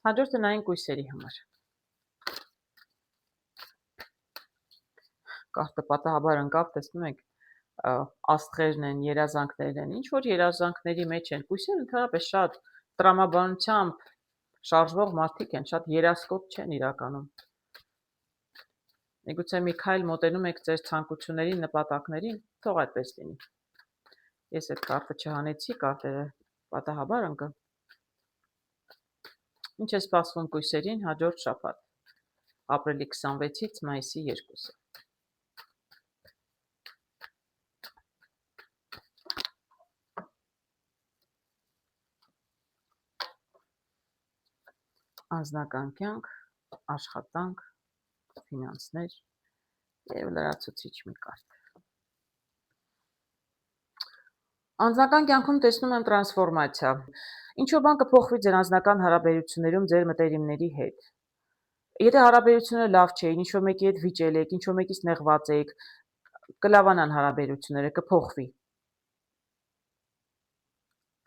Հաջորդը նային կույսերի համար։ Կարգը պատահաբար ընկավ, տեսնում եք, աստղերն են, երազանքներն են, ինչ որ երազանքների մեջ են, կույսերը ընդհանրապես շատ տրամաբանությամբ շարժվող մարդիկ են, շատ երասկոտ չեն իրականում։ Միգուցե մի քայլ մոտենում եք ձեր ցանկություններին, նպատակներին, թող այդպես լինի։ Ես այդ կարգը չհանեցի, կարգերը պատահաբար ընկա։ Ինչ է սպասվում կույսերին հաջորդ շաբաթ, ապրիլի 26-ից մայիսի 2-ը։ Անձնական կյանք, աշխատանք, ֆինանսներ և լրացուցիչ մի կարդ։ Անձնական կյանքում տեսնում եմ տրանսֆորմացիա։ Ինչ-որ բան կփոխվի ձեր անձնական հարաբերություններում ձեր մտերիմների հետ։ Եթե հարաբերությունները լավ չէին, ինչ-որ մեկի հետ վիճել եք, ինչ-որ մեկից նեղված եք, կլավանան հարաբերությունները,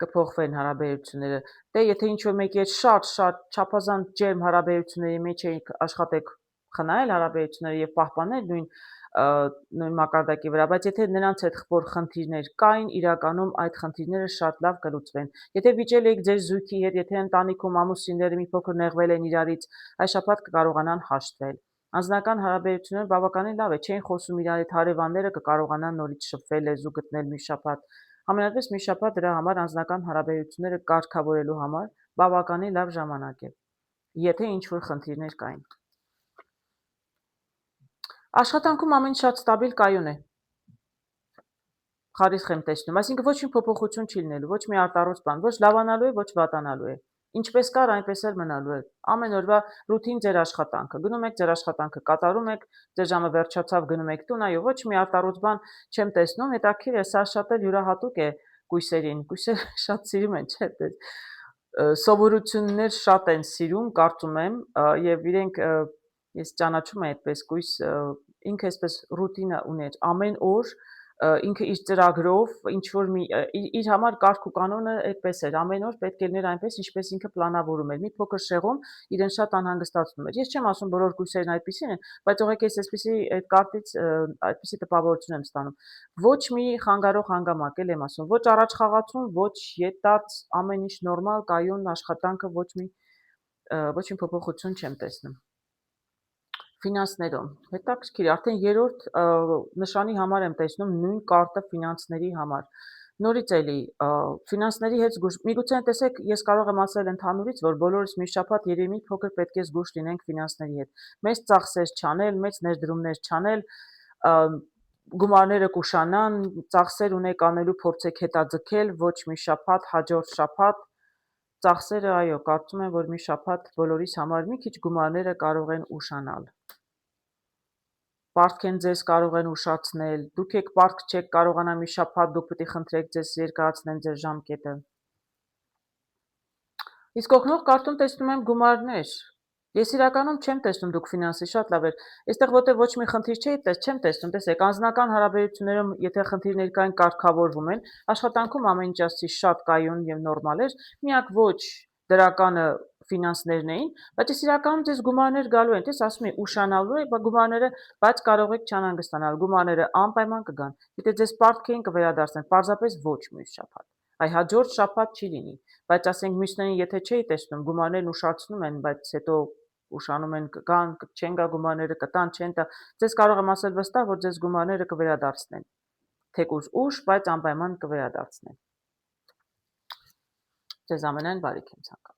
կփոխվեն հարաբերությունները։ Դե եթե ինչ-որ մեկի հետ շատ չափազանց ջերմ հարաբերությունների մեջ եք, աշխատեք խնայել հարաբերությունները եւ պահպանել նույն մակարդակի վրա, բայց եթե նրանց հետ որ խնդիրներ կային, իրականում այդ խնդիրները շատ լավ կլուծվեն։ Եթե վիճել եք ձեր զույգի հետ, եթե ընտանիքում ամուսինները մի փոքր նեղվել են իրարից, այս շաբաթ կկարողանան հաշտվել։ Անձնական հարաբերությունները բավականին լավ է, չէին խոսում իրար հետ, հարևանները կկարողանան նորից շփվել, լեզու գտնել մի շաբաթ։ Ամենալավից մի շաբաթ դրա համար անձնական հարաբերությունները կարգավորելու համար բավականին լավ ժամանակ է, եթե ինչ-որ խնդիրներ կային։ Աշխատանքում ամեն շատ ստաբիլ կայուն է։ Խարիսխ եմ տեսնում, այսինքն ոչ մի փոփոխություն չի լինելու, ոչ մի արտառոց բան, ոչ լավանալու է, ոչ վատանալու է։ Ինչպես կար, այնպես էլ մնալու է։ Ամեն օրվա ռուտին ձեր աշխատանքը։ Գնում եք ձեր աշխատանքը, կատարում եք, ձեր ժամը վերջացավ, գնում եք տուն, այո, ոչ մի արտառոց բան չեմ տեսնում, հետաքրքիր է, սա շատ էլ յուրահատուկ է կույսերին։ Կույսերը շատ սիրում են, չէ՞, սովորություններ շատ են սիրում, կարծում եմ, եւ իրենք ես ճանաչում եմ այդպես կույս, ինքը այսպես ռուտինա ուներ, ամեն օր ինքը իր ծրագրով, ինչ որ իր համար կարգ ու կանոնը այդպես էր, ամեն օր պետք է լիներ այնպես, ինչպես ինքը պլանավորում էր։ Մի փոքր շեղում իրեն շատ անհանգստացնում էր։ Ես չեմ ասում բոլոր կույսերն այդպեսին են, բայց ողեք ես այսպեսի այդ կարգից այդպեսի տպավորություն եմ ստանում։ Ոչ մի խանգարող հանգամանք էլ եմ ասում, ոչ առաջխաղացում, ոչ ետած, ամեն ինչ նորմալ, կայուն աշխատանքը, ոչ մի փոփոխություն չեմ տեսնում։ Ֆինանսներում հետաքրքիր, արդեն երրորդ նշանի համար եմ տեսնում նույն կարտը ֆինանսների համար։ Նորից էլի ֆինանսների հետ զգուշ, միգուցե տեսեք, ես կարող եմ ասել ընդհանուրից, որ բոլորս մի շաբաթ երևի մի փոքր պետք է զգուշ լինենք ֆինանսների հետ։ Մեծ ծախսեր չանել, մեծ ներդրումներ չանել, գումարները կուշանան, ծախսեր ունեք անելու փորձեք հետաձգել, ոչ մի շաբաթ, հաջորդ շաբաթ ծախսերը, այո, կարծում եմ, որ մի շաբաթ բոլորիս համար մի քիչ գումարները կարող են ուշանալ։ Պարտքեն ձեզ կարող են ուշացնել, դուք եք պարտք չեք կարողանա մի շաբաթ, դուք պետք է խնդրեք ձեզ երկարացնեն ձեր ժամկետը։ Իսկ օգնող կարտում տեսնում եմ գումարներ։ Ես իրականում չեմ տեսնում դուք ֆինանսի շատ լավ էր։ Այստեղ որտեղ ոչ մի խնդիր չէ, չեմ տեսնում, տեսեք, անձնական հարաբերություններում եթե խնդիրներ կային, կարգավորվում են, աշխատանքում ամեն ինչ ասի շատ կայուն եւ նորմալ էր, միակ ոչ դրականը ֆինանսներն էին, բայց ես իրականում ձեզ գումարներ գալու են, դες ասում եմ ուշանալու է, գումարները, բայց կարող եք չանհանգստանալ, գումարները անպայման կգան։ Եթե ձեզ պարտք էին կվերադարձնեն, պարզապես ոչ մյուս շաբաթ։ Այ հաջորդ շաբաթ չի լինի, բայց ասենք մյուսներին եթե չէի տեսնում, գումարներն ուշացնում են, բայց հետո ուշանում են կգան, չեն գա գումարները, կտան, չեն տա, ձեզ կարող եմ ասել վստահ, որ ձեզ գումարները կվերադարձնեն։ Թեկուզ ուշ, բայց անպայման կվերադարձնեն։ Ձեզ ամենայն բարիք եմ ցանկանում։